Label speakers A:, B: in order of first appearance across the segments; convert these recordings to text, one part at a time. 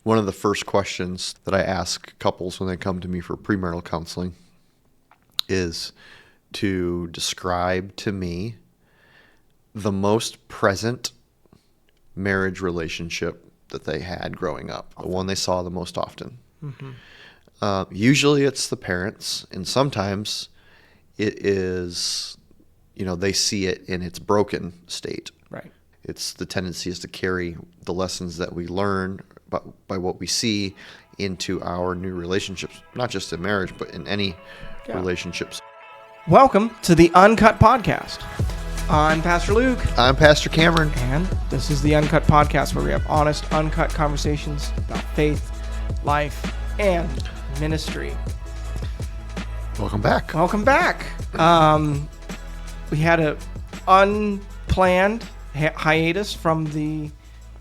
A: one of the first questions that I ask couples when they come to me for premarital counseling is to describe to me the most present marriage relationship that they had growing up, the one they saw the most often. Usually it's the parents, and sometimes it is, they see it in its broken state.
B: Right.
A: It's the tendency is to carry the lessons that we learn by what we see into our new relationships, not just in marriage, but in any relationships.
B: Welcome to the Uncut Podcast. I'm Pastor Luke.
A: I'm Pastor Cameron.
B: And this is the Uncut Podcast, where we have honest, uncut conversations about faith, life, and ministry.
A: Welcome back.
B: Welcome back. We had an unplanned hiatus from the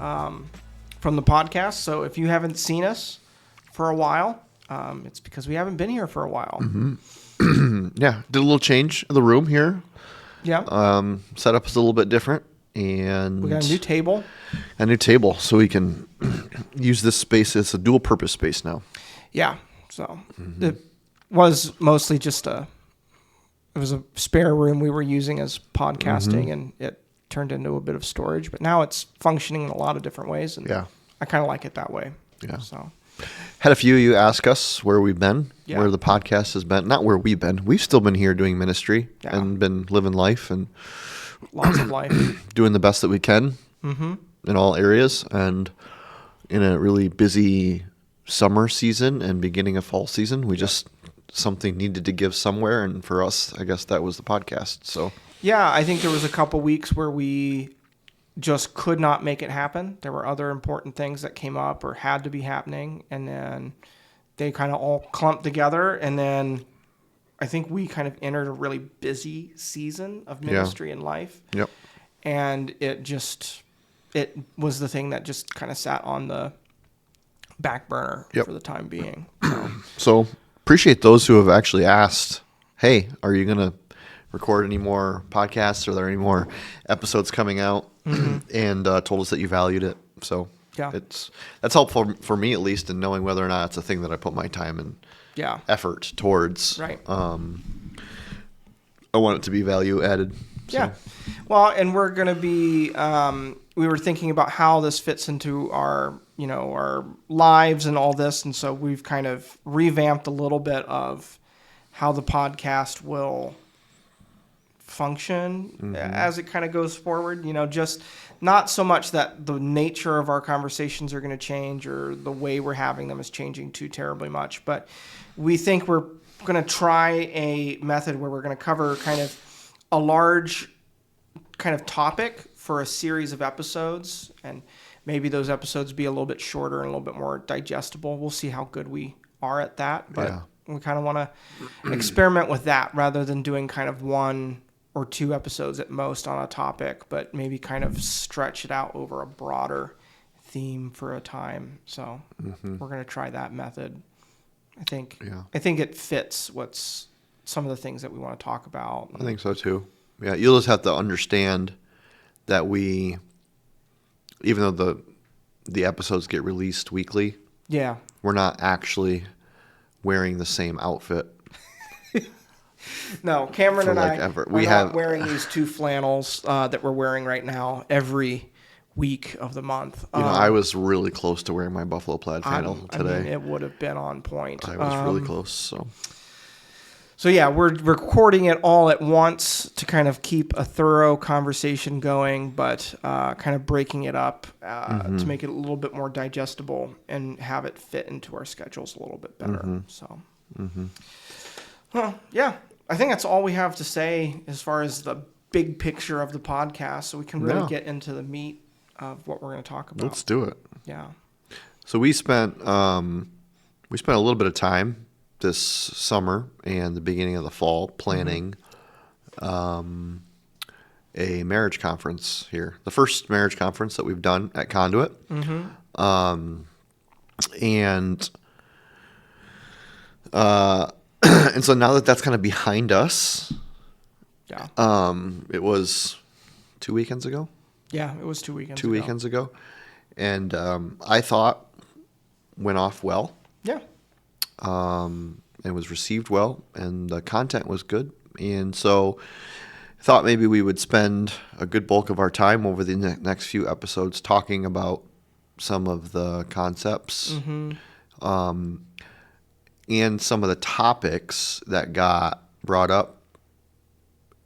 B: podcast. So if you haven't seen us for a while, it's because we haven't been here for a while.
A: Yeah, did a little change in the room here.
B: Yeah.
A: Setup is a little bit different, and
B: We got a new table.
A: So we can use this space as a dual purpose space now.
B: Yeah. So it was mostly just it was a spare room we were using as podcasting, and it turned into a bit of storage, but now it's functioning in a lot of different ways. And I kind of like it that way.
A: Yeah.
B: So
A: Had a few of you ask us where we've been,
B: Yeah.
A: where the podcast has been. Not where we've been. We've still been here doing ministry and been living life and
B: lots of life.
A: doing the best that we can in all areas. And in a really busy summer season and beginning of fall season, we just, something needed to give somewhere. And for us, I guess that was the podcast. So
B: Yeah, I think there was a couple weeks where we just could not make it happen. There were other important things that came up or had to be happening, and then they kind of all clumped together, and then I think we kind of entered a really busy season of ministry and life.
A: Yep.
B: And it was the thing that just kind of sat on the back burner for the time being.
A: So appreciate those who have actually asked, hey, are you going to record any more podcasts? Are there any more episodes coming out? And told us that you valued it. So that's helpful for me, at least, in knowing whether or not it's a thing that I put my time and effort towards.
B: Right.
A: I want it to be value added. So.
B: Yeah. Well, and we're going to be, we were thinking about how this fits into our lives and all this. And so we've kind of revamped a little bit of how the podcast will function as it kind of goes forward. Just not so much that the nature of our conversations are going to change or the way we're having them is changing too terribly much, but we think we're going to try a method where we're going to cover kind of a large kind of topic for a series of episodes, and maybe those episodes be a little bit shorter and a little bit more digestible. We'll see how good we are at that, but we kind of want to experiment with that rather than doing kind of one or two episodes at most on a topic, but maybe kind of stretch it out over a broader theme for a time. So we're going to try that method. I think it fits what's some of the things that we want to talk about.
A: I think so too. Yeah, you'll just have to understand that even though the episodes get released weekly, we're not actually wearing the same outfit.
B: No, Cameron and I
A: are
B: not wearing these two flannels that we're wearing right now every week of the month.
A: I was really close to wearing my buffalo plaid flannel today.
B: I mean, it would have been on point.
A: I was really close.
B: So yeah, we're recording it all at once to kind of keep a thorough conversation going, but kind of breaking it up to make it a little bit more digestible and have it fit into our schedules a little bit better. So, well, yeah. I think that's all we have to say as far as the big picture of the podcast, so we can really get into the meat of what we're going to talk about.
A: Let's do it.
B: Yeah.
A: So we spent a little bit of time this summer and the beginning of the fall planning a marriage conference here. The first marriage conference that we've done at Conduit. And so now that that's kind of behind us, it was 2 weekends ago.
B: Yeah, it was 2 weekends.
A: 2 weekends ago, and I thought went off well.
B: Yeah.
A: And was received well, and the content was good. And so I thought maybe we would spend a good bulk of our time over the next few episodes talking about some of the concepts and some of the topics that got brought up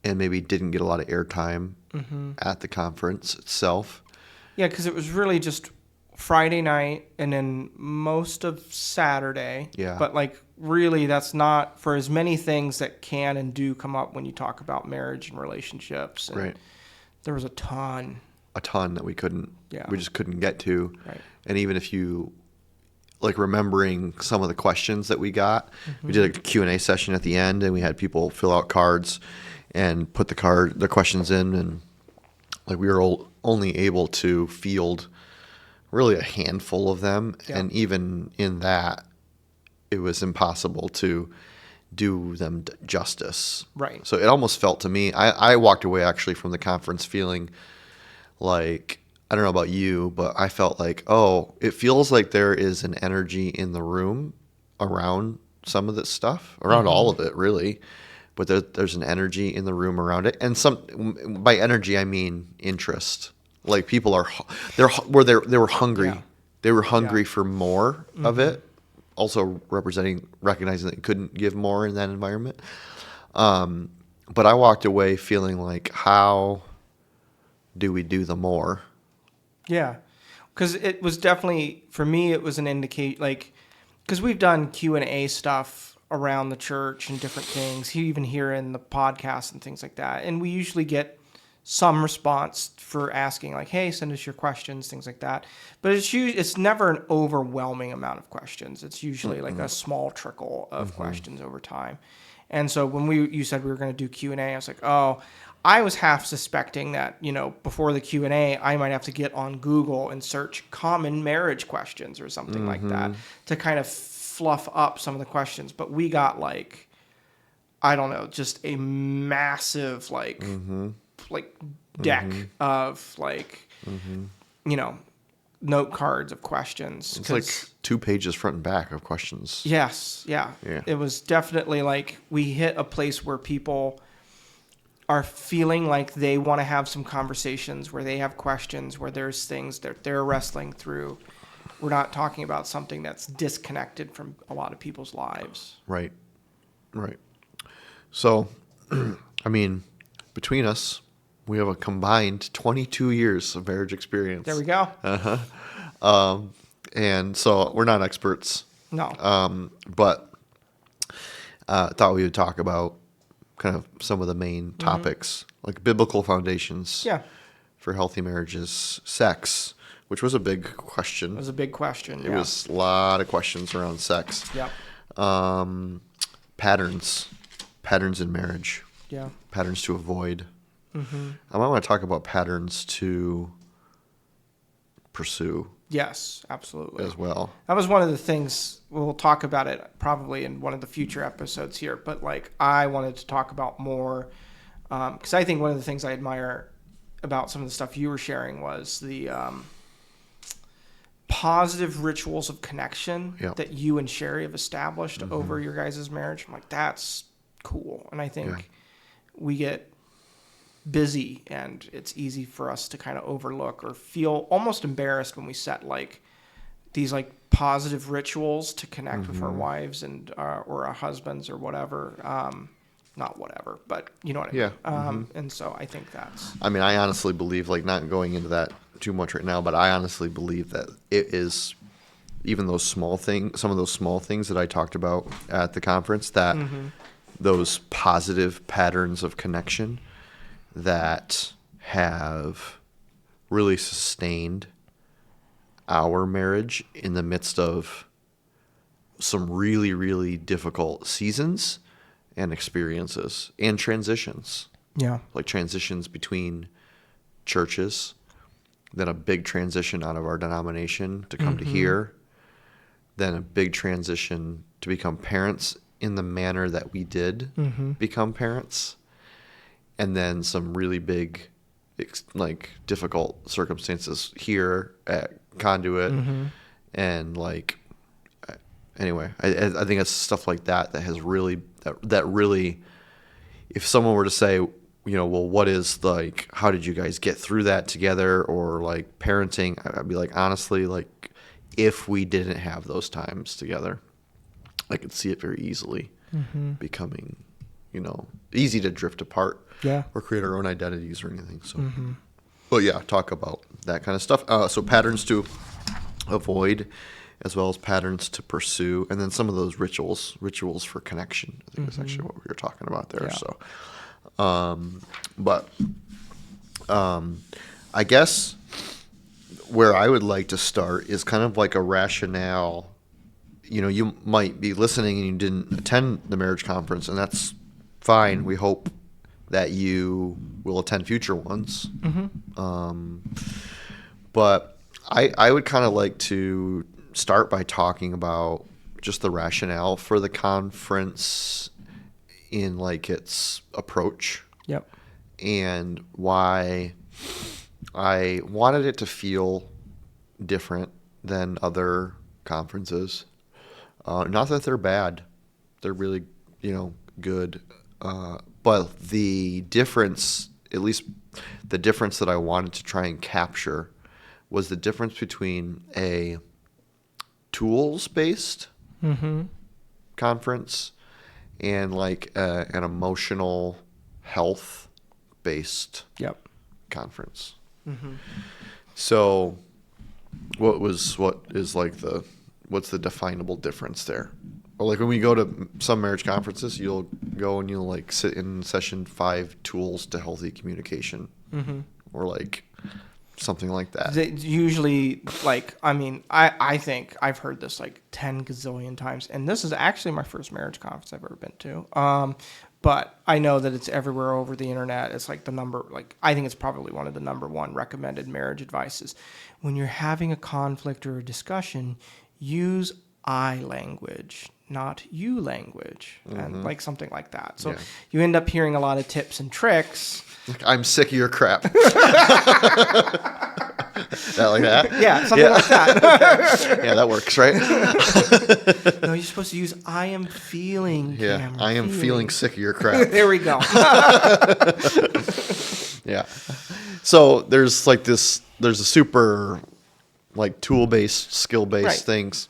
A: and maybe didn't get a lot of airtime at the conference itself.
B: Yeah, because it was really just Friday night and then most of Saturday.
A: Yeah.
B: But like really that's not for as many things that can and do come up when you talk about marriage and relationships. And
A: Right.
B: there was a ton
A: that we just couldn't get to.
B: Right.
A: And even if you like remembering some of the questions that we got, we did a Q&A session at the end, and we had people fill out cards and put the questions in, and like we were only able to field really a handful of them.
B: Yeah.
A: And even in that, it was impossible to do them justice.
B: Right.
A: So it almost felt to me, I walked away actually from the conference feeling like, I don't know about you, but I felt like, it feels like there is an energy in the room around some of this stuff, around all of it really. But there's an energy in the room around it. And by energy, I mean interest. Like people they were hungry.
B: Yeah.
A: They were hungry for more of it. Also recognizing that you couldn't give more in that environment. But I walked away feeling like, how do we do the more?
B: Yeah, because it was definitely, for me, it was an indicate, like, because we've done Q&A stuff around the church and different things, even here in the podcast and things like that. And we usually get some response for asking, like, hey, send us your questions, things like that. But it's never an overwhelming amount of questions. It's usually like a small trickle of questions over time. And so when you said we were going to do Q&A, I was like, I was half suspecting that, before the Q&A, I might have to get on Google and search common marriage questions or something like that to kind of fluff up some of the questions. But we got like, I don't know, just a massive like deck of like, note cards of questions.
A: It's like 2 pages front and back of questions.
B: Yes. Yeah. It was definitely like we hit a place where people are feeling like they want to have some conversations, where they have questions, where there's things that they're wrestling through. We're not talking about something that's disconnected from a lot of people's lives.
A: Right. So, I mean, between us, we have a combined 22 years of marriage experience.
B: There we go.
A: And so we're not experts.
B: No.
A: But thought we would talk about kind of some of the main topics, like biblical foundations for healthy marriages, sex, which was a big question.
B: It was a big question.
A: It was a lot of questions around sex.
B: Yeah.
A: Patterns in marriage.
B: Yeah.
A: Patterns to avoid. I might want to talk about patterns to pursue.
B: Yes, absolutely.
A: As well.
B: That was one of the things, we'll talk about it probably in one of the future episodes here, but like I wanted to talk about more, because I think one of the things I admire about some of the stuff you were sharing was the positive rituals of connection that you and Sherry have established over your guys' marriage. I'm like, that's cool. And I think we get busy and it's easy for us to kind of overlook or feel almost embarrassed when we set like these like positive rituals to connect with our wives and or our husbands or whatever. Not whatever, but you know what I mean. And so I think I
A: honestly believe, like, not going into that too much right now, but I honestly believe that it is even those small things, some of those small things that I talked about at the conference, that those positive patterns of connection that have really sustained our marriage in the midst of some really, really difficult seasons and experiences and transitions.
B: Yeah.
A: Like transitions between churches, then a big transition out of our denomination to come to here, then a big transition to become parents in the manner that we did become parents. And then some really big, like, difficult circumstances here at Conduit, and like anyway, I think it's stuff like that has really that really, if someone were to say, well, what is like, how did you guys get through that together, or like parenting, I'd be like, honestly, like if we didn't have those times together, I could see it very easily becoming, easy to drift apart, or create our own identities or anything. So, but yeah, talk about that kind of stuff. So patterns to avoid, as well as patterns to pursue, and then some of those rituals for connection. I think that's actually what we were talking about there.
B: Yeah.
A: So, I guess where I would like to start is kind of like a rationale. You might be listening and you didn't attend the marriage conference, and that's fine. We hope that you will attend future ones. But I would kind of like to start by talking about just the rationale for the conference in like its approach.
B: Yep.
A: And why I wanted it to feel different than other conferences. Not that they're bad. They're really, good. But the difference, at least the difference that I wanted to try and capture, was the difference between a tools-based conference and like an emotional health-based conference. So what's the definable difference there? Or like when we go to some marriage conferences, you'll go and you'll like sit in session 5, tools to healthy communication, or like something like that.
B: Usually, like, I think I've heard this like 10 gazillion times, and this is actually my first marriage conference I've ever been to. But I know that it's everywhere over the internet. It's like I think it's probably one of the number one recommended marriage advices. When you're having a conflict or a discussion, use I language, not you language, and like something like that. So you end up hearing a lot of tips and tricks.
A: I'm sick of your crap. That like that?
B: Yeah, something like that.
A: Yeah, that works, right?
B: No, you're supposed to use I am feeling.
A: Yeah,
B: Cameron,
A: I am feeling sick of your crap.
B: There we go.
A: Yeah. So there's a super like tool-based, skill-based things.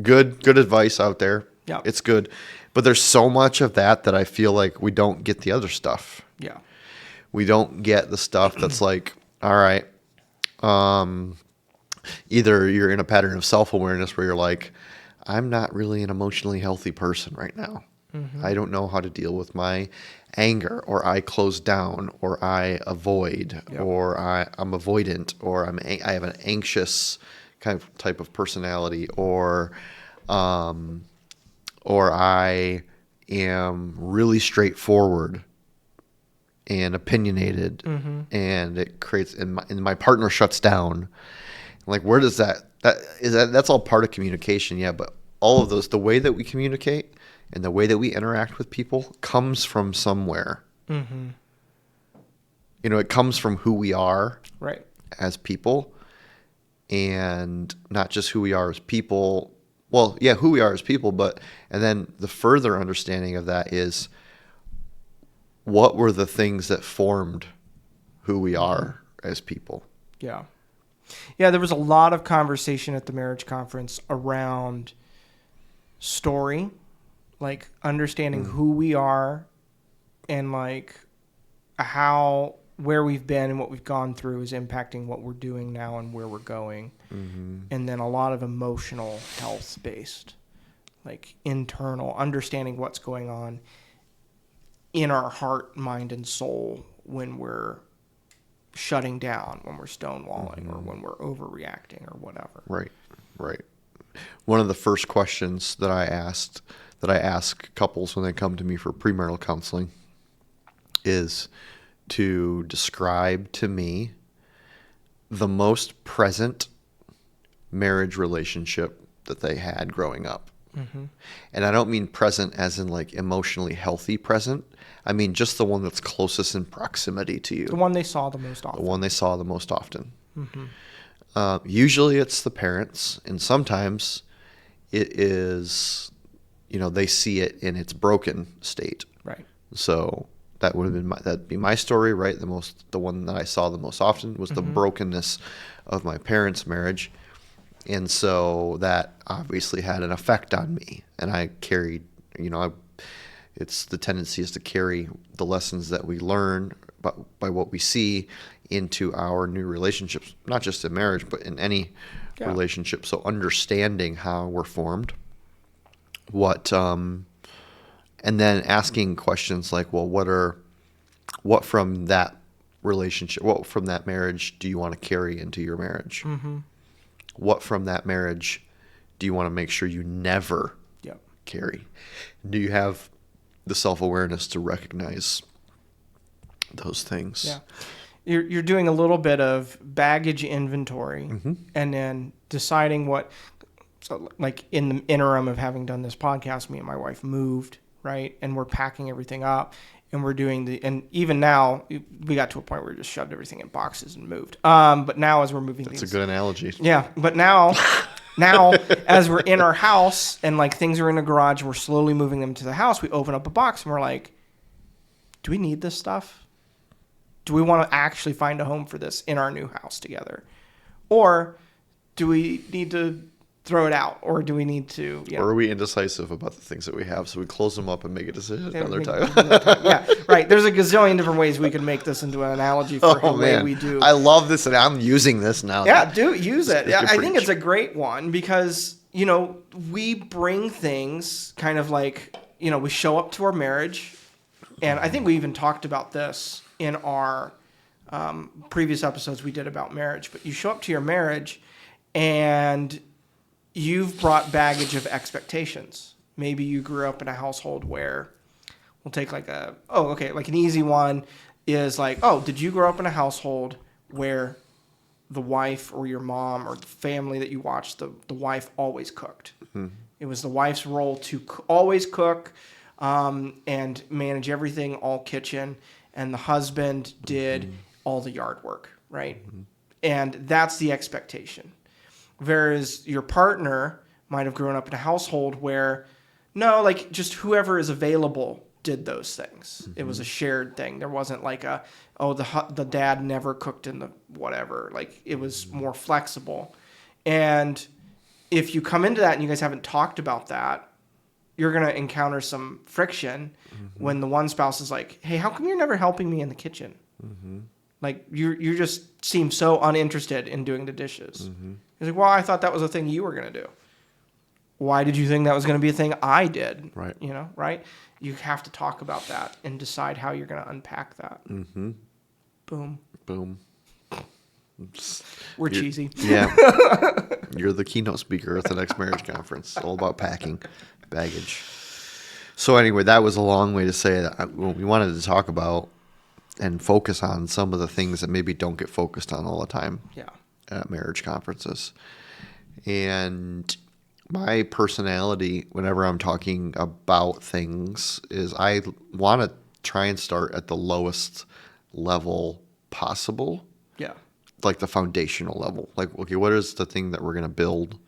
A: Good advice out there.
B: Yeah.
A: It's good. But there's so much of that I feel like we don't get the other stuff.
B: Yeah.
A: We don't get the stuff that's like, all right, either you're in a pattern of self-awareness where you're like, I'm not really an emotionally healthy person right now. I don't know how to deal with my anger, or I close down, or I avoid, or I'm avoidant, or I have an anxious kind of type of personality, or I am really straightforward and opinionated, and it creates, and my partner shuts down. Like, where does that's all part of communication, but all of those, the way that we communicate and the way that we interact with people comes from somewhere. It comes from who we are as people, and not just who we are as people. Well, yeah, who we are as people, and then the further understanding of that is, what were the things that formed who we are as people?
B: Yeah. Yeah, there was a lot of conversation at the marriage conference around story, like understanding who we are, and like where we've been and what we've gone through is impacting what we're doing now and where we're going. And then a lot of emotional health based, like internal, understanding what's going on in our heart, mind, and soul when we're shutting down, when we're stonewalling, or when we're overreacting, or whatever.
A: Right. One of the first questions that I ask couples when they come to me for premarital counseling is to describe to me the most present marriage relationship that they had growing up. And I don't mean present as in like emotionally healthy present. I mean just the one that's closest in proximity to you.
B: The one they saw the most often.
A: The one they saw the most often. Usually it's the parents, and sometimes it is, they see it in its broken state.
B: Right.
A: So that would have been that'd be my story, right? The one that I saw the most often was the brokenness of my parents' marriage. And so that obviously had an effect on me. And I carried, it's the tendency is to carry the lessons that we learn by what we see into our new relationships, not just in marriage, but in any relationship. So understanding how we're formed, and then asking questions like, well, what from that relationship, what from that marriage do you want to carry into your marriage?
B: Mm-hmm.
A: What from that marriage do you want to make sure you never
B: Yep.
A: carry? Do you have the self-awareness to recognize those things?
B: Yeah. You're doing a little bit of baggage inventory and then deciding what, so like in the interim of having done this podcast, me and my wife moved, right? And we're packing everything up and we're doing and even now we got to a point where we just shoved everything in boxes and moved. But now as we're moving
A: That's
B: things.
A: a good analogy.
B: Yeah. But now as we're in our house and like things are in the garage, we're slowly moving them to the house. We open up a box and we're like, do we need this stuff? Do we want to actually find a home for this in our new house together? Or do we need to throw it out? Or do we need to...
A: Or are we indecisive about the things that we have, so we close them up and make a decision another time?
B: Yeah, right. There's a gazillion different ways we could make this into an analogy for the way we do.
A: I love this, and I'm using this now.
B: Yeah, use it. Yeah, I think it's a great one because, we bring things kind of like, we show up to our marriage, and I think we even talked about this in our previous episodes we did about marriage, but you show up to your marriage and you've brought baggage of expectations. Maybe you grew up in a household where we'll take like like an easy one is like, did you grow up in a household where the wife or your mom or the family that you watched, the wife always cooked? Mm-hmm. It was the wife's role to always cook and manage everything, all kitchen. And the husband did all the yard work, right? Mm-hmm. And that's the expectation. Whereas your partner might have grown up in a household where, no, like just whoever is available did those things. Mm-hmm. It was a shared thing. There wasn't like the dad never cooked in the whatever. Like it was more flexible. And if you come into that and you guys haven't talked about that, you're going to encounter some friction when the one spouse is like, hey, how come you're never helping me in the kitchen? Mm-hmm. Like, you just seem so uninterested in doing the dishes. Mm-hmm. He's like, well, I thought that was a thing you were going to do. Why did you think that was going to be a thing I did?
A: Right.
B: Right? You have to talk about that and decide how you're going to unpack that.
A: Mm-hmm.
B: Boom. We're cheesy.
A: Yeah. You're the keynote speaker at the next marriage conference. All about packing baggage. So anyway, that was a long way to say that we wanted to talk about and focus on some of the things that maybe don't get focused on all the time at marriage conferences. And my personality, whenever I'm talking about things, is I want to try and start at the lowest level possible.
B: Yeah.
A: Like the foundational level. Like, okay, what is the thing that we're going to build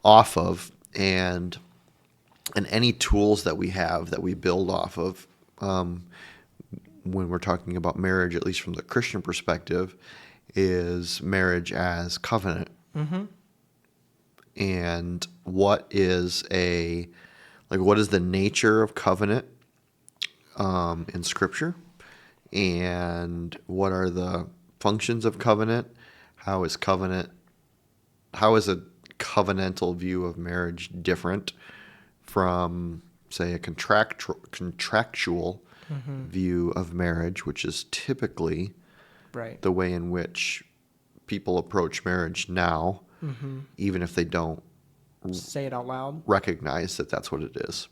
A: off of? And any tools that we have that we build off of when we're talking about marriage, at least from the Christian perspective, is marriage as covenant. Mm-hmm. And what is the nature of covenant in Scripture? And what are the functions of covenant? How is a covenantal view of marriage different from, say, a contractual view of marriage, which is typically the way in which people approach marriage now, even if they don't
B: say it out loud,
A: recognize that that's what it is.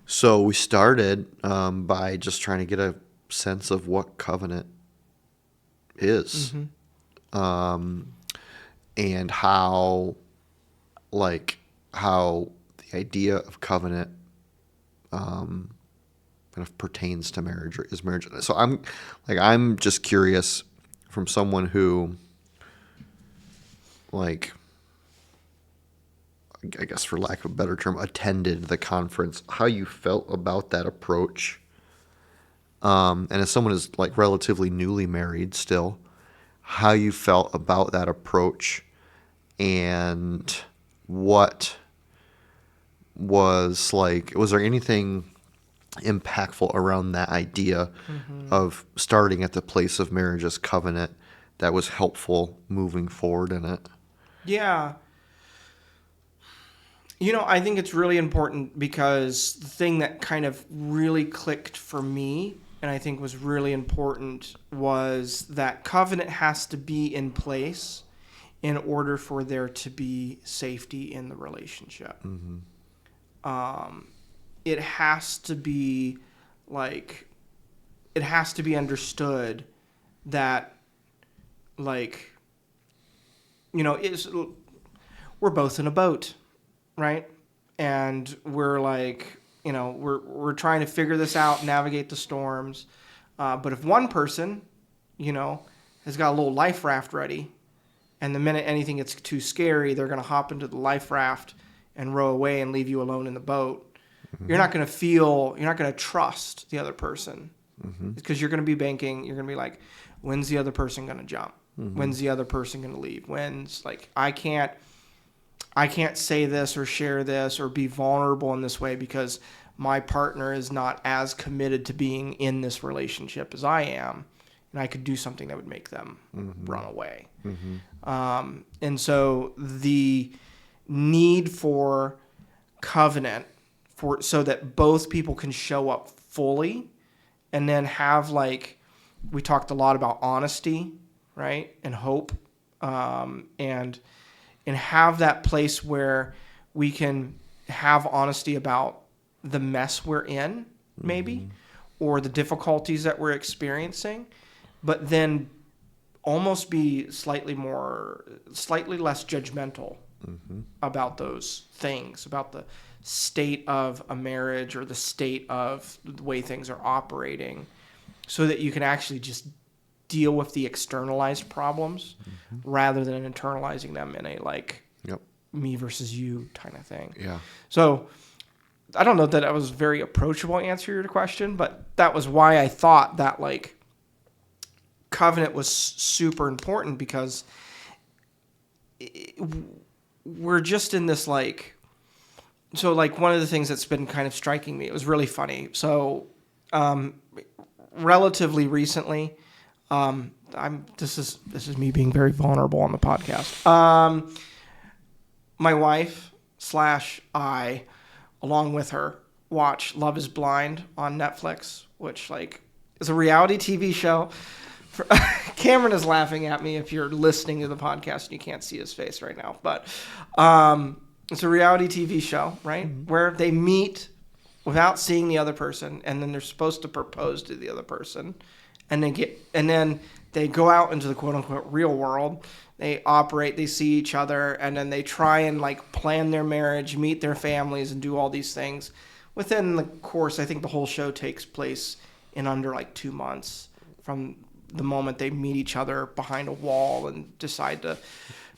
A: So we started by just trying to get a sense of what covenant is, and how the idea of covenant kind of pertains to marriage, or is marriage. So I'm just curious from someone who I guess for lack of a better term, attended the conference, how you felt about that approach. And as someone who's like relatively newly married still, how you felt about that approach and what was there anything impactful around that idea of starting at the place of marriage as covenant that was helpful moving forward in it?
B: Yeah. I think it's really important because the thing that kind of really clicked for me and I think was really important was that covenant has to be in place in order for there to be safety in the relationship. It has to be understood that is we're both in a boat, right? And we're we're trying to figure this out, navigate the storms. But if one person, has got a little life raft ready, and the minute anything gets too scary, they're going to hop into the life raft and row away and leave you alone in the boat. You're not going to trust the other person because you're going to be banking. You're going to be like, when's the other person going to jump? When's the other person going to leave? When's I can't say this or share this or be vulnerable in this way because my partner is not as committed to being in this relationship as I am. And I could do something that would make them run away. And so the need for covenant so that both people can show up fully and then have we talked a lot about honesty, right? And hope, and have that place where we can have honesty about the mess we're in, maybe, or the difficulties that we're experiencing, but then almost be slightly less judgmental about those things, about the state of a marriage or the state of the way things are operating, so that you can actually just deal with the externalized problems rather than internalizing them in a me versus you kind of thing.
A: Yeah.
B: So I don't know that I was very approachable answer to your question, but that was why I thought that covenant was super important, because we're just in this one of the things that's been kind of striking me, it was really funny. So relatively recently, this is me being very vulnerable on the podcast. My wife / I, along with her, watch Love is Blind on Netflix, which is a reality TV show. Cameron is laughing at me if you're listening to the podcast and you can't see his face right now. But it's a reality TV show, right? Where they meet without seeing the other person, and then they're supposed to propose to the other person, and then they go out into the quote unquote real world. They operate, they see each other, and then they try and plan their marriage, meet their families, and do all these things. Within the course, I think the whole show takes place in under 2 months from the moment they meet each other behind a wall and decide to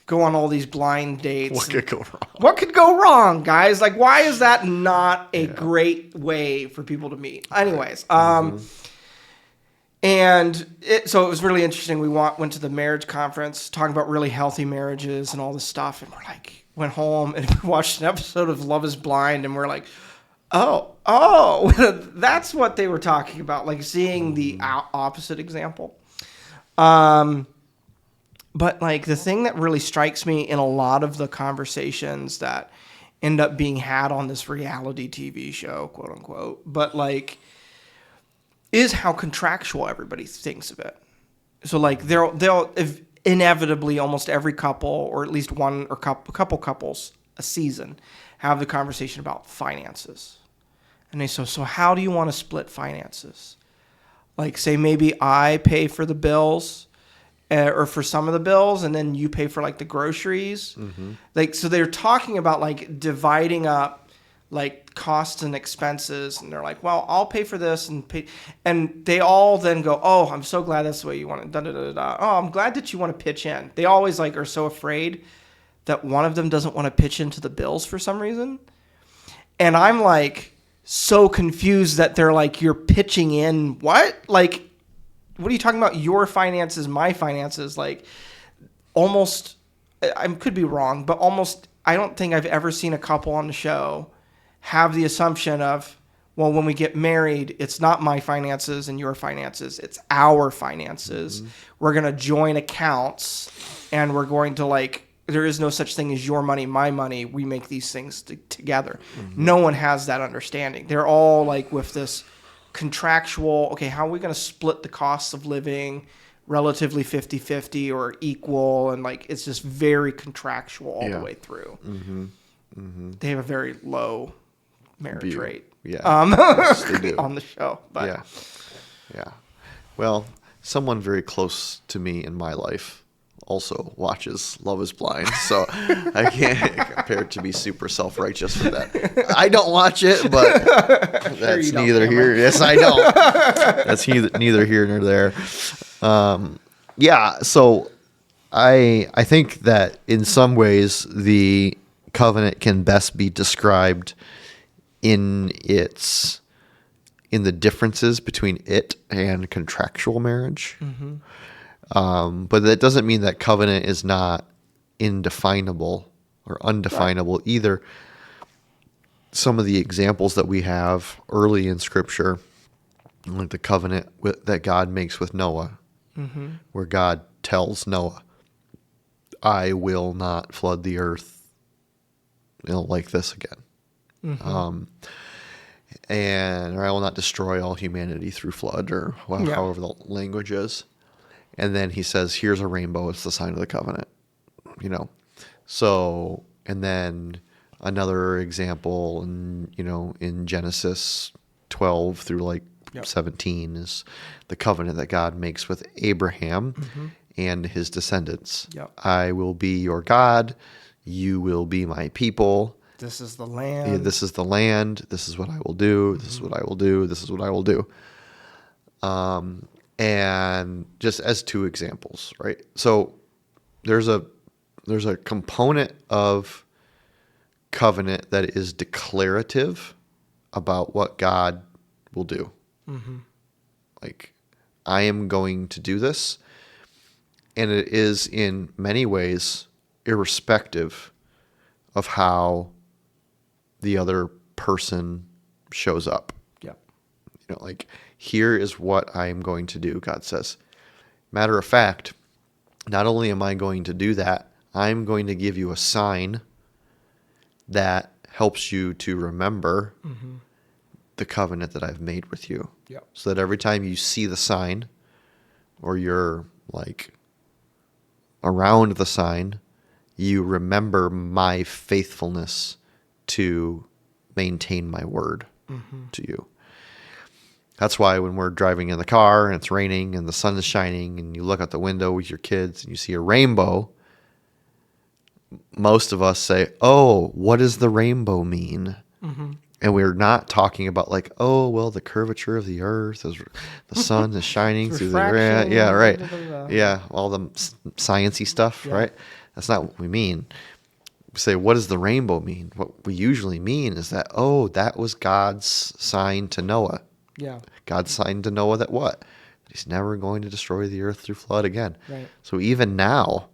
B: go on all these blind dates.
A: What could go wrong?
B: What could go wrong, guys? Why is that not a great way for people to meet? Anyways, so it was really interesting. We went to the marriage conference talking about really healthy marriages and all this stuff. And we're went home and we watched an episode of Love is Blind, and we're oh, that's what they were talking about. Seeing the opposite example. But the thing that really strikes me in a lot of the conversations that end up being had on this reality TV show, quote unquote, but is how contractual everybody thinks of it. So they'll inevitably, almost every couple, or at least one or couple couples a season, have the conversation about finances. And they say, so how do you want to split finances? Say maybe I pay for the bills, or for some of the bills, and then you pay for the groceries. So they're talking about dividing up costs and expenses, and they're well, I'll pay for this and pay, and they all then go, oh, I'm so glad that's the way you want it. Oh, I'm glad that you want to pitch in. They always are so afraid that one of them doesn't want to pitch into the bills for some reason. And I'm like so confused that they're like, you're pitching in what? Like, what are you talking about? Your finances, my finances, like almost, I could be wrong, but almost, I don't think I've ever seen a couple on the show have the assumption of, well, when we get married, it's not my finances and your finances, it's our finances. We're going to join accounts and we're going to like, there is no such thing as your money, my money. We make these things together. No one has that understanding. They're all like with this contractual, okay, how are we going to split the costs of living relatively 50-50 or equal? And like, it's just very contractual all the way through. They have a very low marriage rate.
A: Yes, they do.
B: On the show. But.
A: Yeah. Well, someone very close to me in my life also watches Love is Blind, so I can't compare it to be super self-righteous for that. I don't watch it, but that's neither here. Yes, I don't. That's neither here nor there. So I think that in some ways the covenant can best be described in the differences between it and contractual marriage. But that doesn't mean that covenant is not indefinable or undefinable either. Some of the examples that we have early in Scripture, like the covenant that God makes with Noah, where God tells Noah, I will not flood the earth like this again. And or I will not destroy all humanity through flood, or however the language is. And then he says, here's a rainbow. It's the sign of the covenant, So, and then another example, in Genesis 12 through 17 is the covenant that God makes with Abraham and his descendants. I will be your God. You will be my people.
B: This is the land.
A: Yeah, this is the land. This is what I will do. This is what I will do. This is what I will do. And just as two examples, right? So there's a component of covenant that is declarative about what God will do. Like, I am going to do this. And it is in many ways irrespective of how the other person shows up. Here is what I am going to do, God says. Matter of fact, not only am I going to do that, I'm going to give you a sign that helps you to remember the covenant that I've made with you. So that every time you see the sign, or you're around the sign, you remember my faithfulness to maintain my word to you. That's why when we're driving in the car and it's raining and the sun is shining and you look out the window with your kids and you see a rainbow, most of us say, oh, what does the rainbow mean? And we're not talking about the curvature of the earth, as the sun is shining through the ground. Yeah, right. Yeah, all the sciencey stuff, right? That's not what we mean. We say, what does the rainbow mean? What we usually mean is that, that was God's sign to Noah. God's sign to Noah that what? That he's never going to destroy the earth through flood again. So even now,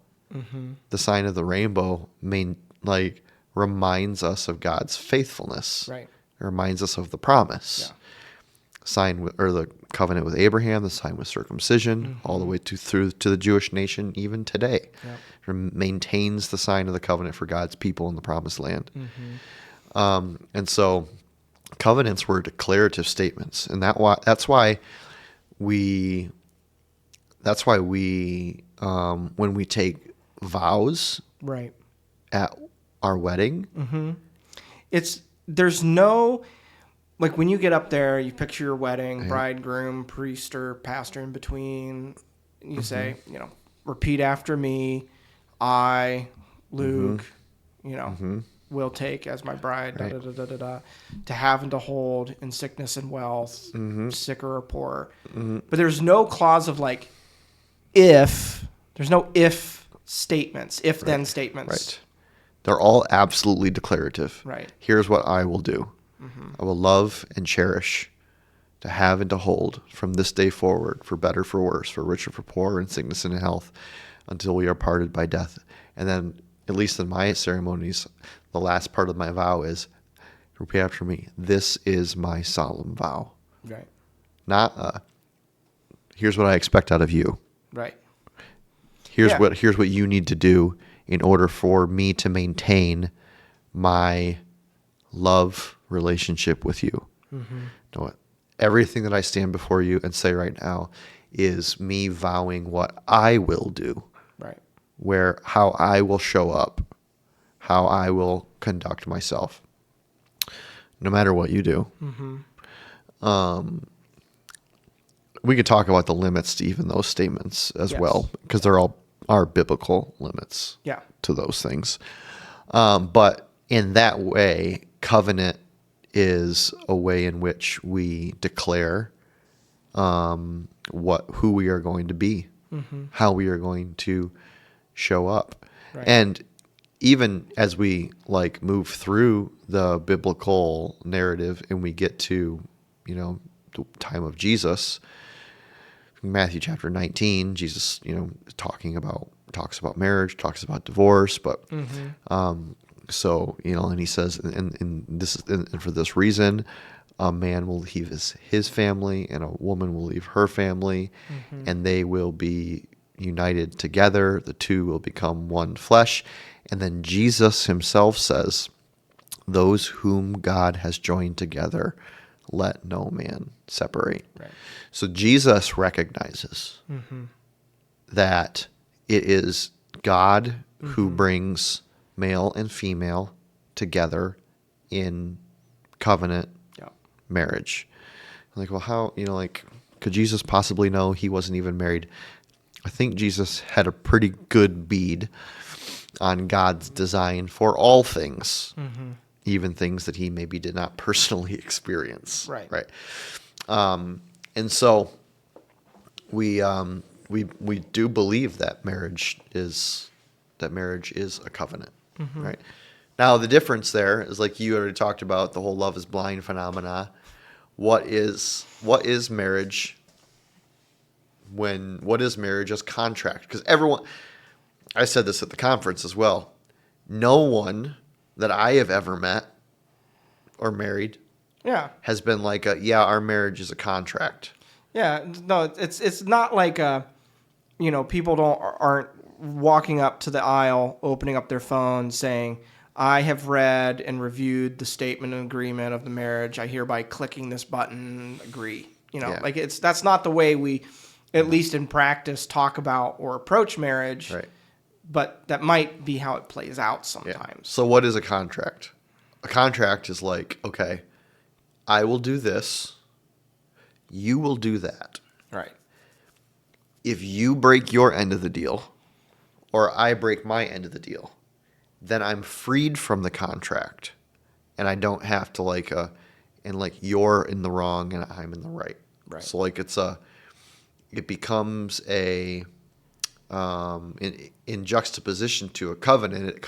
A: the sign of the rainbow reminds us of God's faithfulness. It reminds us of the promise. Or the covenant with Abraham, the sign with circumcision, all the way through to the Jewish nation even today. Maintains the sign of the covenant for God's people in the promised land. And so covenants were declarative statements, and that's why we when we take vows at our wedding,
B: there's no, when you get up there, you picture your wedding, bridegroom, priest or pastor in between, you say, repeat after me, I, Luke, will take as my bride, to have and to hold in sickness and wealth, sick or poor. But there's no clause of if, there's no if statements, if then statements.
A: They're all absolutely declarative.
B: Right.
A: Here's what I will do. I will love and cherish, to have and to hold from this day forward, for better, for worse, for richer, for poorer, in sickness and in health, until we are parted by death. And then, at least in my ceremonies, the last part of my vow is, repeat after me, this is my solemn vow.
B: Right.
A: Not, here's what I expect out of you.
B: Right.
A: Here's what you need to do in order for me to maintain my love relationship with you. Mm-hmm. Know what? Everything that I stand before you and say right now is me vowing what I will do.
B: Right.
A: How I will show up, how I will conduct myself, no matter what you do. Mm-hmm. We could talk about the limits to even those statements as well, because they're all are biblical limits to those things. But in that way, covenant is a way in which we declare who we are going to be, how we are going to show up. Right. And even as we move through the biblical narrative and we get to, the time of Jesus, Matthew chapter 19, Jesus, talks about marriage, talks about divorce, but so, and he says, and for this reason, a man will leave his family and a woman will leave her family, and they will be united together. The two will become one flesh. And then Jesus himself says, those whom God has joined together, let no man separate. Right. So Jesus recognizes that it is God who brings male and female together in covenant marriage. Well, how, could Jesus possibly know he wasn't even married? I think Jesus had a pretty good bead on God's design for all things, even things that he maybe did not personally experience. Right. And so we do believe that marriage is a covenant. Right. Now the difference there is, like you already talked about, the whole love is blind phenomena. What is marriage? What is marriage as contract? Because I said this at the conference as well. No one that I have ever met or married has been like our marriage is a contract. Yeah, no,
B: it's not like people aren't walking up to the aisle, opening up their phone, saying, I have read and reviewed the statement of agreement of the marriage. I hereby clicking this button, agree. That's not the way we, at least in practice, talk about or approach marriage. Right. But that might be how it plays out sometimes. Yeah.
A: So what is a contract? A contract is like, okay, I will do this. You will do that.
B: Right.
A: If you break your end of the deal, or I break my end of the deal, then I'm freed from the contract, and I don't have to you're in the wrong and I'm in the right. Right. So it becomes a in juxtaposition to a covenant.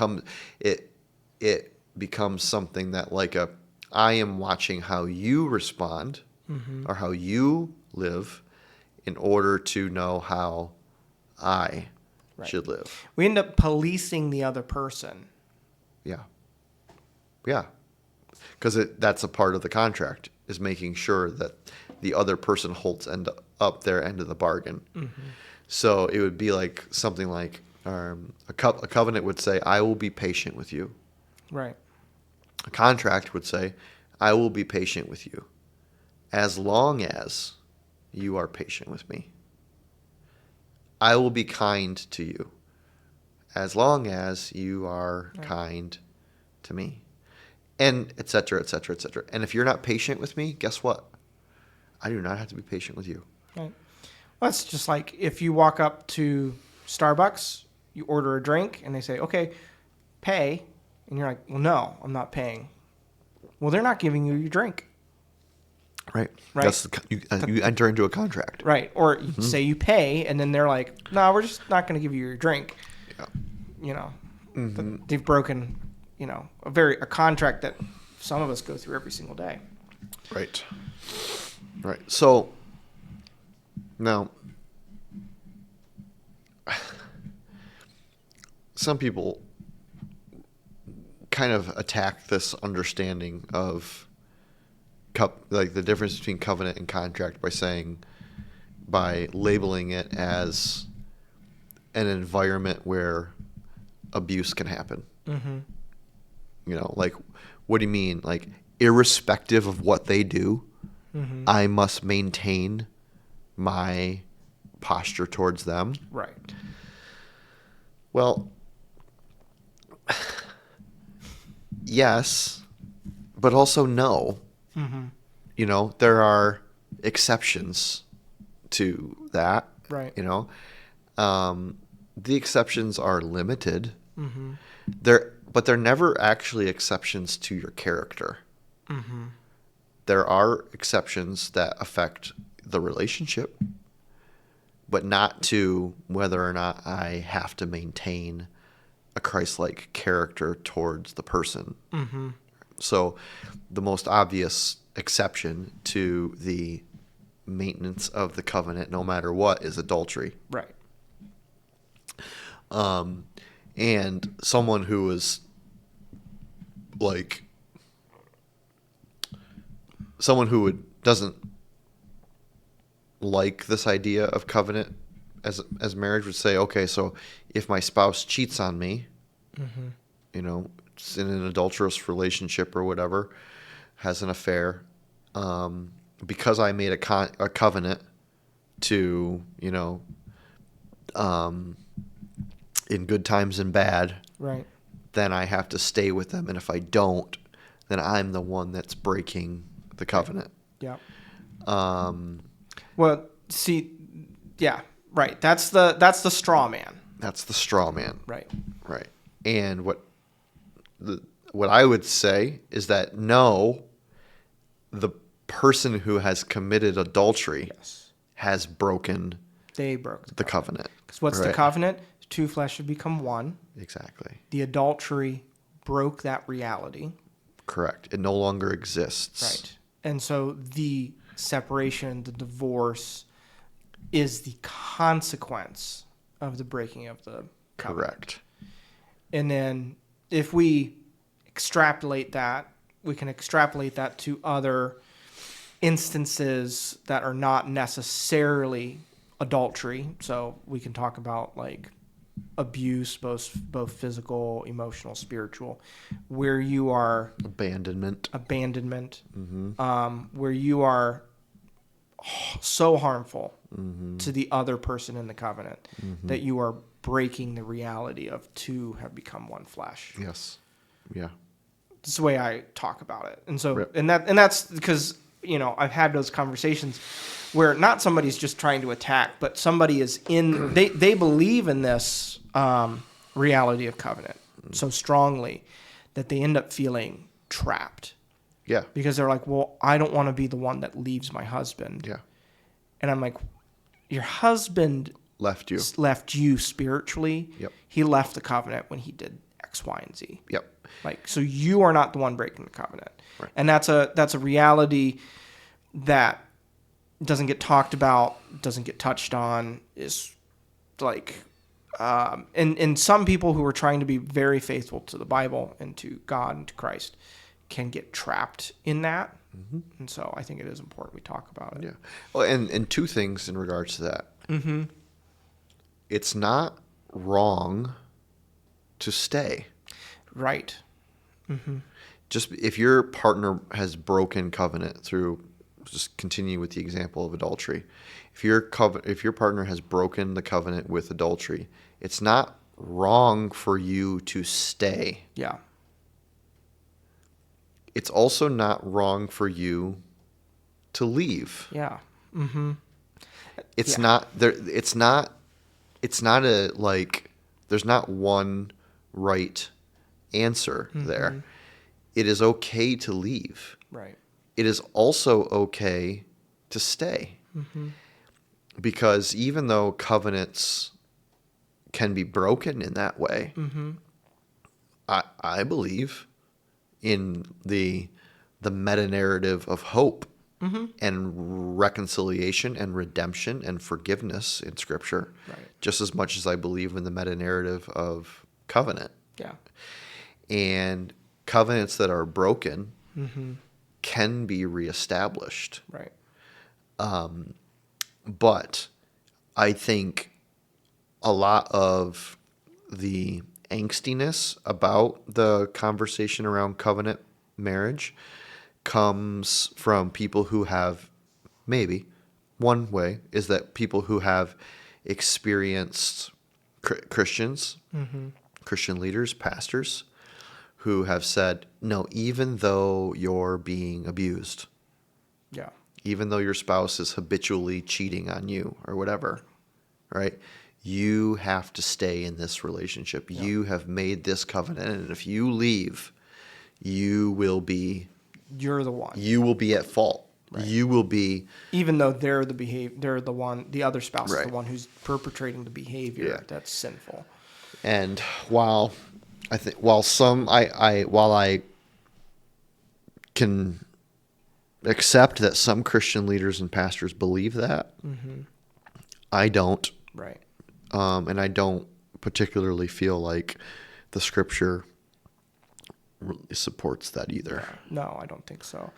A: It becomes something that I am watching how you respond or how you live in order to know how I should live.
B: We end up policing the other person.
A: Yeah. Because that's a part of the contract, is making sure that the other person holds up their end of the bargain. So it would be like something like a covenant would say, I will be patient with you.
B: Right.
A: A contract would say, I will be patient with you as long as you are patient with me. I will be kind to you as long as you are kind to me. And et cetera, et cetera, et cetera. And if you're not patient with me, guess what? I do not have to be patient with you.
B: Right. Well, it's just like if you walk up to Starbucks, you order a drink, and they say, okay, pay. And you're like, well, no, I'm not paying. Well, they're not giving you your drink.
A: Right. That's you enter into a contract.
B: Right. Or you say you pay, and then they're like, no, we're just not going to give you your drink. Yeah. They've broken a contract that some of us go through every single day.
A: Right. Right. So now, some people kind of attack this understanding of like the difference between covenant and contract by labeling it as an environment where abuse can happen.
B: Mm-hmm.
A: Like, what do you mean? Like, irrespective of what they do,
B: Mm-hmm.
A: I must maintain my posture towards them.
B: Right.
A: Well, yes, but also no.
B: Mm-hmm.
A: There are exceptions to that.
B: Right.
A: The exceptions are limited.
B: Mm-hmm.
A: But they're never actually exceptions to your character.
B: Mm-hmm.
A: There are exceptions that affect the relationship, but not to whether or not I have to maintain a Christ-like character towards the person.
B: Mm-hmm.
A: So the most obvious exception to the maintenance of the covenant, no matter what, is adultery.
B: Right.
A: And someone who is like someone who doesn't like this idea of covenant as marriage would say, okay, so if my spouse cheats on me, it's in an adulterous relationship or whatever, has an affair, because I made a covenant to, in good times and bad,
B: Right.
A: then I have to stay with them. And if I don't, then I'm the one that's breaking the covenant.
B: Yeah. Well, see, yeah, right. That's the straw man.
A: That's the straw man.
B: Right.
A: Right. And what I would say is that no, the person who has committed adultery has broken
B: They broke
A: the covenant.
B: Because what's the covenant? Two flesh should become one.
A: Exactly.
B: The adultery broke that reality.
A: Correct. It no longer exists.
B: Right. And so the separation, the divorce, is the consequence of the breaking of the covenant.
A: Correct.
B: And then if we extrapolate that, we can extrapolate that to other instances that are not necessarily adultery. So we can talk about like abuse, both physical, emotional, spiritual, where you are
A: abandonment,
B: where you are so harmful to the other person in the covenant that you are breaking the reality of two have become one flesh.
A: Yes. Yeah.
B: That's the way I talk about it. And so, and that's because, I've had those conversations where not somebody's just trying to attack, but somebody is they believe in this reality of covenant so strongly that they end up feeling trapped.
A: Yeah.
B: Because they're like, well, I don't want to be the one that leaves my husband.
A: Yeah.
B: And I'm like, your husband
A: left
B: you spiritually.
A: Yep.
B: He left the covenant when he did X, Y, and Z.
A: Yep.
B: Like, so you are not the one breaking the covenant.
A: Right. And
B: that's a reality that doesn't get talked about, doesn't get touched on, is like, and some people who are trying to be very faithful to the Bible and to God and to Christ can get trapped in that. And so I think it is important we talk about it.
A: Yeah. Well, and two things in regards to that. It's not wrong to stay.
B: Right.
A: Just if your partner has broken covenant through, just continue with the example of adultery. If your partner has broken the covenant with adultery, it's not wrong for you to stay.
B: Yeah.
A: It's also not wrong for you to leave.
B: Yeah.
A: It's not there. It's not a like. There's not one right answer there. It is okay to leave.
B: Right.
A: It is also okay to stay. Because even though covenants can be broken in that way, I believe in the meta narrative of hope and reconciliation and redemption and forgiveness in Scripture,
B: Right.
A: just as much as I believe in the meta narrative of covenant.
B: Yeah.
A: And covenants that are broken can be reestablished.
B: Right.
A: But I think a lot of the angstiness about the conversation around covenant marriage comes from people who have, maybe one way is that people who have experienced Christians, Christian leaders, pastors, who have said, no, even though you're being abused,
B: Yeah.
A: even though your spouse is habitually cheating on you or whatever, right? You have to stay in this relationship.
B: Yeah.
A: You have made this covenant, and if you leave, you will be
B: You're the one.
A: you will be at fault.
B: Right.
A: You will be,
B: Even though they're the one, the other spouse is
A: Right.
B: the one who's perpetrating the behavior
A: Yeah.
B: that's sinful.
A: and while I can accept that some Christian leaders and pastors believe that, I don't.
B: Right.
A: And I don't particularly feel like the Scripture really supports that either.
B: No, I don't think so.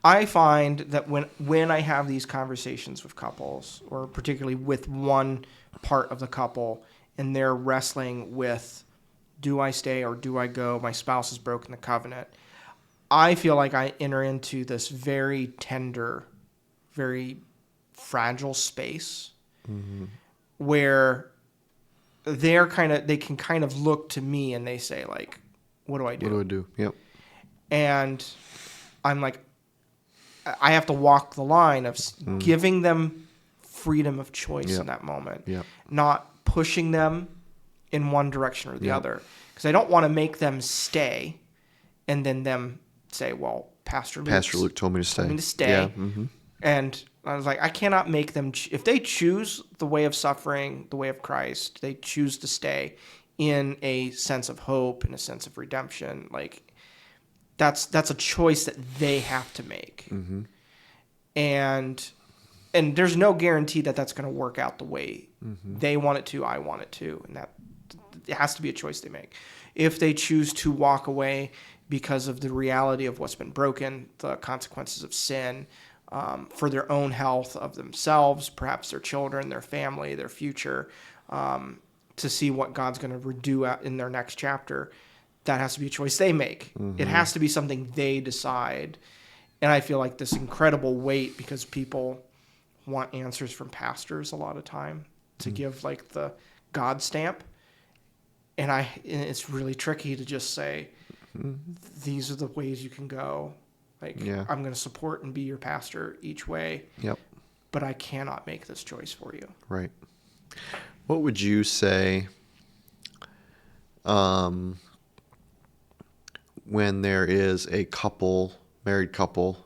B: I find that when I have these conversations with couples, or particularly with one part of the couple, and they're wrestling with, do I stay or do I go? My spouse has broken the covenant. I feel like I enter into this very tender, very fragile space where they can kind of look to me and they say, like, what do I do?
A: What do I do? Yep.
B: And I'm like, I have to walk the line of giving them freedom of choice
A: Yep.
B: in that moment,
A: Yep.
B: not pushing them in one direction or the
A: Yep.
B: other. Because I don't want to make them stay and then them say, well, Pastor
A: Luke told me to stay.
B: told me to stay.
A: Yeah. Mm-hmm.
B: And I was like, I cannot make them, if they choose the way of suffering, the way of Christ, they choose to stay in a sense of hope, in a sense of redemption. Like, that's a choice that they have to make.
A: Mm-hmm.
B: And there's no guarantee that that's going to work out the way they want it to, I want it to. And that it has to be a choice they make. If they choose to walk away because of the reality of what's been broken, the consequences of sin, for their own health of themselves, perhaps their children, their family, their future, to see what God's going to do in their next chapter, that has to be a choice they make. It has to be something they decide. And I feel like this incredible weight, because people want answers from pastors a lot of time to give like the God stamp. And it's really tricky to just say, these are the ways you can go. Like, I'm going to support and be your pastor each way.
A: Yep.
B: But I cannot make this choice for you.
A: Right. What would you say when there is a married couple,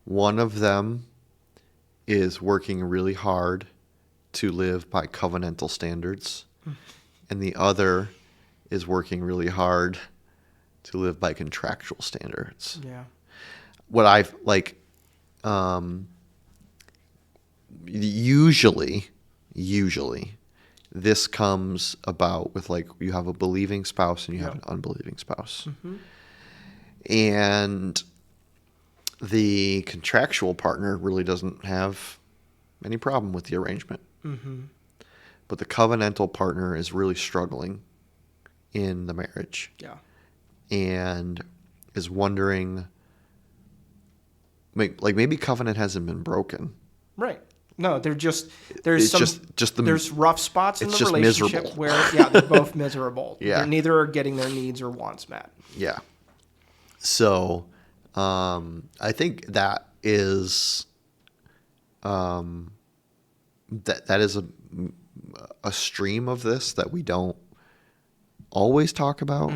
A: one of them is working really hard to live by covenantal standards, and the other is working really hard to live by contractual standards?
B: Yeah.
A: What I've usually this comes about with, like, you have a believing spouse and you have an unbelieving spouse. And the contractual partner really doesn't have any problem with the arrangement. But the covenantal partner is really struggling in the marriage.
B: Yeah.
A: And is wondering, like, maybe covenant hasn't been broken.
B: Right. No, there's rough spots in the
A: just
B: relationship
A: miserable.
B: where they're both miserable.
A: Yeah.
B: They're neither are getting their needs or wants met.
A: Yeah. So, I think that is, that is a stream of this that we don't always talk about.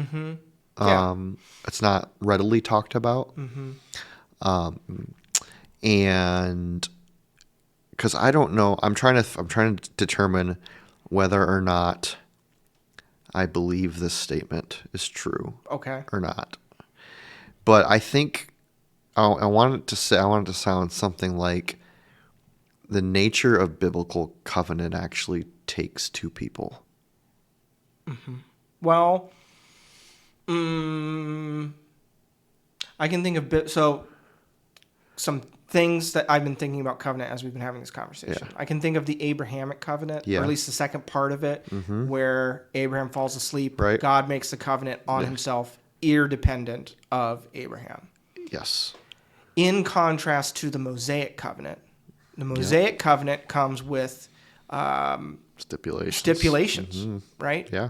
A: It's not readily talked about. And because I don't know, I'm trying to determine whether or not I believe this statement is true
B: Okay.
A: or not. But I think I wanted to sound something like the nature of biblical covenant actually takes two people.
B: Well, I can think of some things that I've been thinking about covenant as we've been having this conversation.
A: Yeah.
B: I can think of the Abrahamic covenant,
A: Yeah.
B: or at least the second part of it, where Abraham falls asleep.
A: Right.
B: God makes the covenant on himself, independent of Abraham.
A: Yes.
B: In contrast to the Mosaic covenant, the Mosaic covenant comes with stipulations, right?
A: Yeah.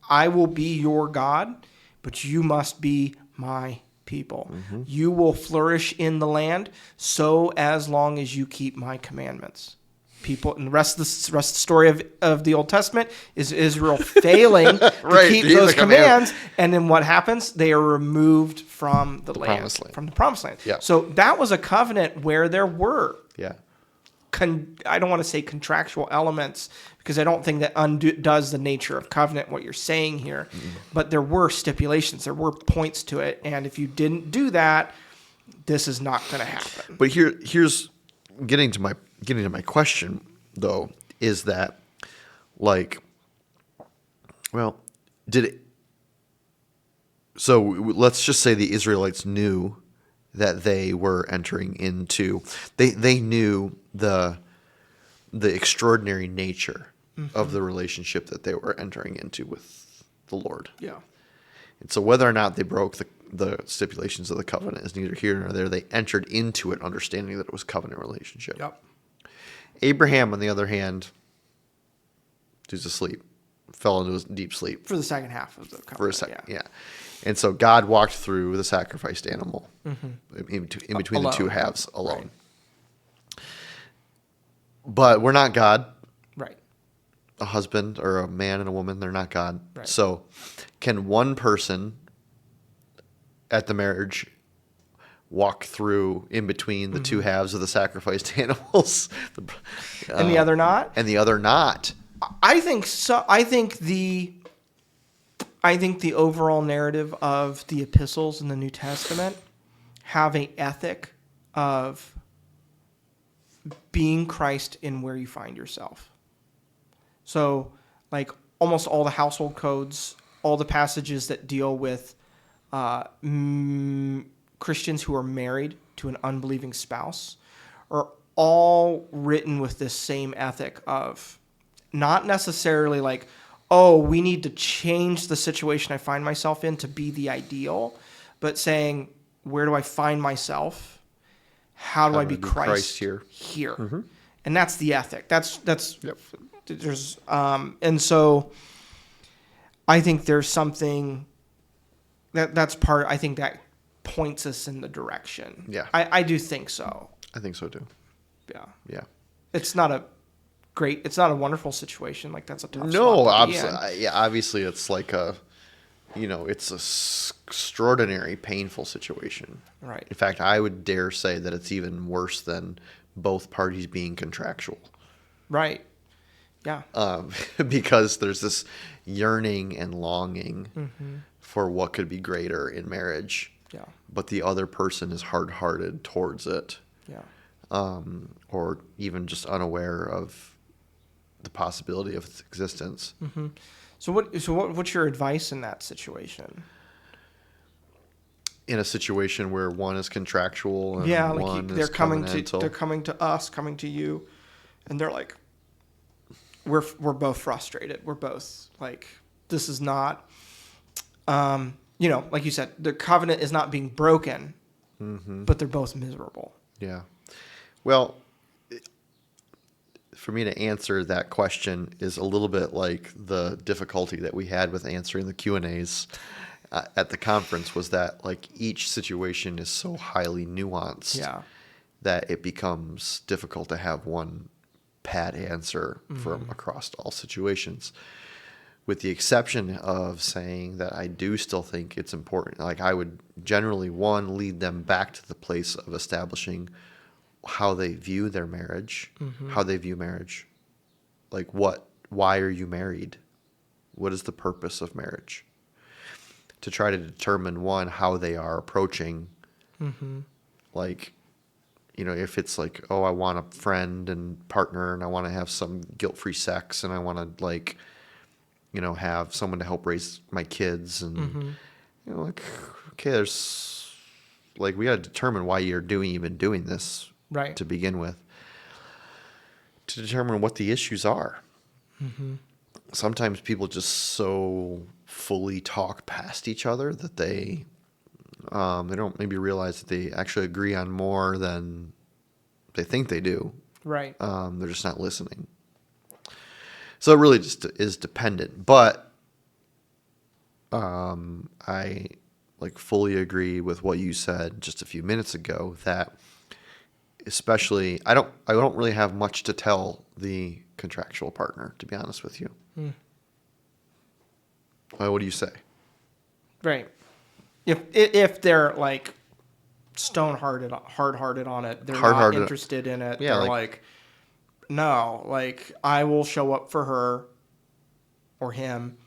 B: I will be your God, but you must be my people. You will flourish in the land so as long as you keep my commandments. People, and the rest of the story of the Old Testament is Israel failing to keep those commands, and then what happens? They are removed from the land,
A: promised land.
B: from the promised land.
A: Yeah.
B: So that was a covenant where there were I don't want to say contractual elements because I don't think that undoes the nature of covenant, what you're saying here. But there were stipulations. There were points to it. And if you didn't do that, this is not going to happen.
A: But here's getting to my question, though, is that, like, well, so let's just say the Israelites knew that they were entering into, they knew the extraordinary nature of the relationship that they were entering into with the Lord.
B: Yeah.
A: And so whether or not they broke the stipulations of the covenant is neither here nor there. They entered into it understanding that it was covenant relationship.
B: Yep.
A: Abraham, on the other hand, who's asleep, fell into a deep sleep.
B: For the second half of the covenant.
A: For a second, yeah. And so God walked through the sacrificed animal in between the two halves alone. Right. But we're not God.
B: Right.
A: A husband or a man and a woman, they're not God.
B: Right.
A: So can one person at the marriage walk through in between the two halves of the sacrificed animals?
B: And the other not?
A: And the other not.
B: I think so. I think the overall narrative of the epistles in the New Testament have an ethic of being Christ in where you find yourself. So, like almost all the household codes, all the passages that deal with Christians who are married to an unbelieving spouse are all written with this same ethic of not necessarily like, oh, we need to change the situation I find myself in to be the ideal, but saying, where do I find myself? How do I be Christ here? Mm-hmm. And that's the ethic. That's
A: yep.
B: There's and so I think there's something that's part. I think that points us in the direction.
A: Yeah,
B: I do think so.
A: I think so too. Yeah. It's
B: not a wonderful situation. Like that's a tough.
A: No, obviously it's like it's a extraordinary painful situation.
B: Right.
A: In fact, I would dare say that it's even worse than both parties being contractual.
B: Right. Yeah.
A: Because there's this yearning and longing for what could be greater in marriage.
B: Yeah.
A: But the other person is hard-hearted towards it.
B: Yeah.
A: Or even just unaware of the possibility of its existence.
B: Mm-hmm. So what's your advice in that situation?
A: In a situation where one is contractual and one is covenantal.
B: They're coming to us, coming to you, and they're like, we're both frustrated. We're both like, this is not, like you said, the covenant is not being broken, but they're both miserable.
A: Yeah. Well, for me to answer that question is a little bit like the difficulty that we had with answering the Q&As at the conference, was that like each situation is so highly nuanced that it becomes difficult to have one pat answer from across all situations, with the exception of saying that I do still think it's important. Like I would generally, one, lead them back to the place of establishing how they view their marriage, how they view marriage. Like why are you married? What is the purpose of marriage? To try to determine, one, how they are approaching, like, if it's like, oh, I want a friend and partner and I want to have some guilt-free sex and I want to, like, have someone to help raise my kids and, like, okay, there's, like, we got to determine why you're even doing this
B: Right.
A: to begin with, to determine what the issues are. Sometimes people just so fully talk past each other that they don't maybe realize that they actually agree on more than they think they do.
B: Right.
A: They're just not listening. So it really just is dependent. But I fully agree with what you said just a few minutes ago, that especially I don't really have much to tell the contractual partner, to be honest with you. What do you say?
B: Right. If they're like hard-hearted on it, they're not interested in it.
A: Yeah,
B: they're like, no, like, I will show up for her or him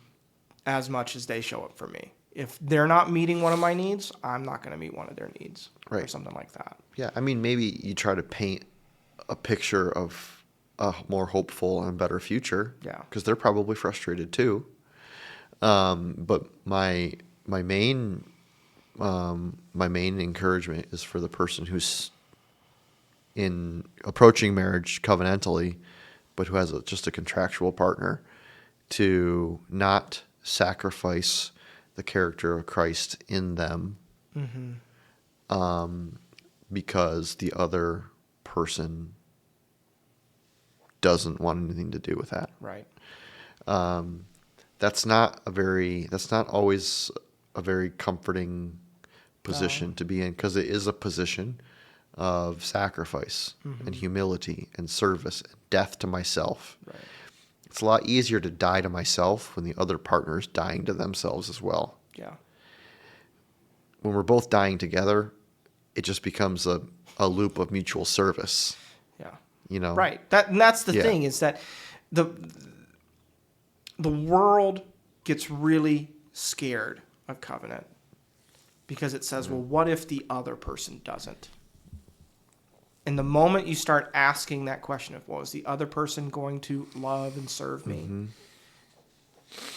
B: as much as they show up for me. If they're not meeting one of my needs, I'm not going to meet one of their needs, or something like that.
A: Yeah, I mean, maybe you try to paint a picture of a more hopeful and better future.
B: Yeah,
A: because they're probably frustrated too. But my main encouragement is for the person who's in approaching marriage covenantally, but who has just a contractual partner, to not sacrifice the character of Christ in them, because the other person doesn't want anything to do with that.
B: Right.
A: That's not always a very comforting position to be in, because it is a position of sacrifice and humility and service and death to myself.
B: Right.
A: It's a lot easier to die to myself when the other partner is dying to themselves as well.
B: Yeah.
A: When we're both dying together, it just becomes a loop of mutual service.
B: Yeah. Right. That's the thing, is that the world gets really scared of covenant because it says, well, what if the other person doesn't? And the moment you start asking that question of, well, is the other person going to love and serve me?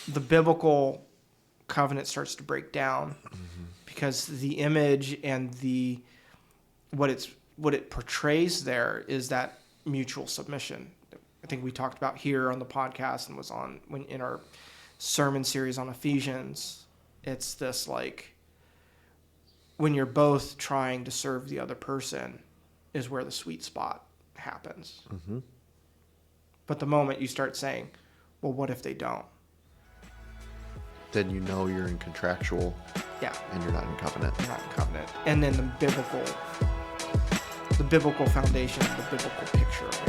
B: The biblical covenant starts to break down, because the image and what it portrays there is that mutual submission. I think we talked about here on the podcast and was in our sermon series on Ephesians. It's this, like, when you're both trying to serve the other person is where the sweet spot happens. But the moment you start saying, well, what if they don't?
A: Then you're in contractual.
B: Yeah.
A: And you're not in covenant.
B: You're not in covenant. And then the biblical foundation, the biblical picture of